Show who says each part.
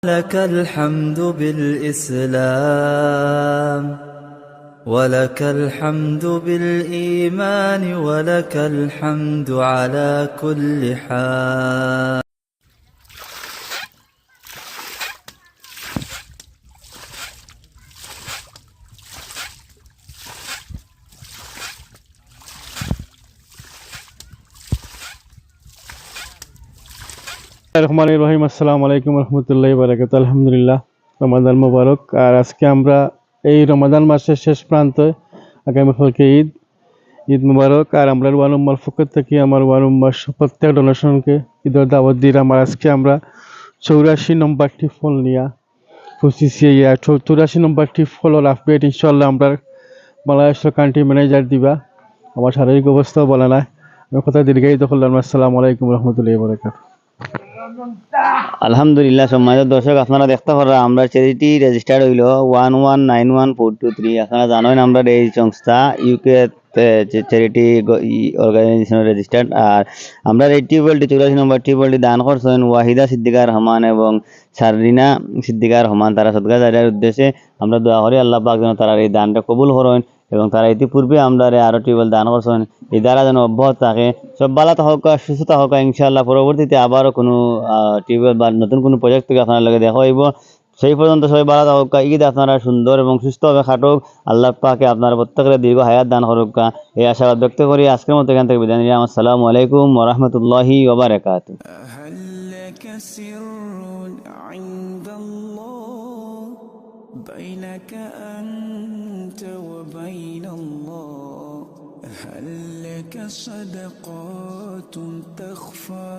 Speaker 1: لك الحمد بالإسلام ولك الحمد بالإيمان ولك الحمد على كل حال.
Speaker 2: রহমানির রহিম। আসসালামু আলাইকুম রহমতুল্লাহি বারাকাতুহু। আলহামদুলিল্লাহ, রমাদান মোবারক। আর আজকে আমরা এই রমাদান মাসের শেষ প্রান্তে, আগামীকালকে ঈদ মুবারক। আর আমরা ওয়ানুম্মার পক্ষ থেকে আমার ওয়ানুম্মার প্রত্যেক ডোনেশনকে ঈদের দাওয়াত দিলাম। আর আজকে আমরা 84 নম্বরটি ফল নিয়ে 84 নম্বরটি ফলের আপডেট ইনশাল্লাহ আমরা বাংলাদেশের কান্ট্রি ম্যানেজার দিবা। আমার শারীরিক অবস্থাও বলা নাই, আমি কথা দীর্ঘায়িত করলাম। আসসালামু আলাইকুম রহমতুল্লাহি বারাকাতুহু।
Speaker 3: আলহামদুলিল্লাহ, সম্মানিত দর্শক, আপনারা দেখতে পারা আমরা চ্যারিটি রেজিস্টার্ড হইল 1191423। আপনারা জানেন আমরা এই সংস্থা ইউকে চ্যারিটি অর্গানাইজেশন রেজিস্টার্ড। আর আমরা এই টিউবওয়েলটি 84 নম্বর টিউবওয়েলটি দান করছেন ওয়াহিদা সিদ্দিকার রহমান এবং সাররিনা সিদ্দিকার রহমান। তারা সদকা জারিয়ার উদ্দেশ্যে আমরা দোয়া করি আল্লাহ পাক যেন তারা এই দানটা কবুল করেন এবং তারা ইতিপূর্বে আমরা আরো টিউবওয়েল দান করছেন, এই দ্বারা যেন অব্যাহত থাকে। সব ভালো থাকুক, সুস্থতা হোক ইনশাআল্লাহ। পরবর্তীতে আবারও কোনো টিউবওয়েল বা নতুন কোনো প্রজেক্ট থেকে আপনার লগে দেখা হইব। সেই পর্যন্ত সবাই ভালো থাকুক, ঈদ আপনারা সুন্দর এবং সুস্থভাবে খাটুক। আল্লাহ পাকে আপনারা প্রত্যেকের দীর্ঘ হায়াত দান করুক, এই আশাবাদ ব্যক্ত করি আজকের মতো এখান থেকে বিদায় নিলাম। আসসালামু আলাইকুম ওয়া রাহমাতুল্লাহি ওয়া বারাকাতুহু।
Speaker 4: هل لك سر عند الله بينك أنت وبين الله؟ هل لك صدقات تخفى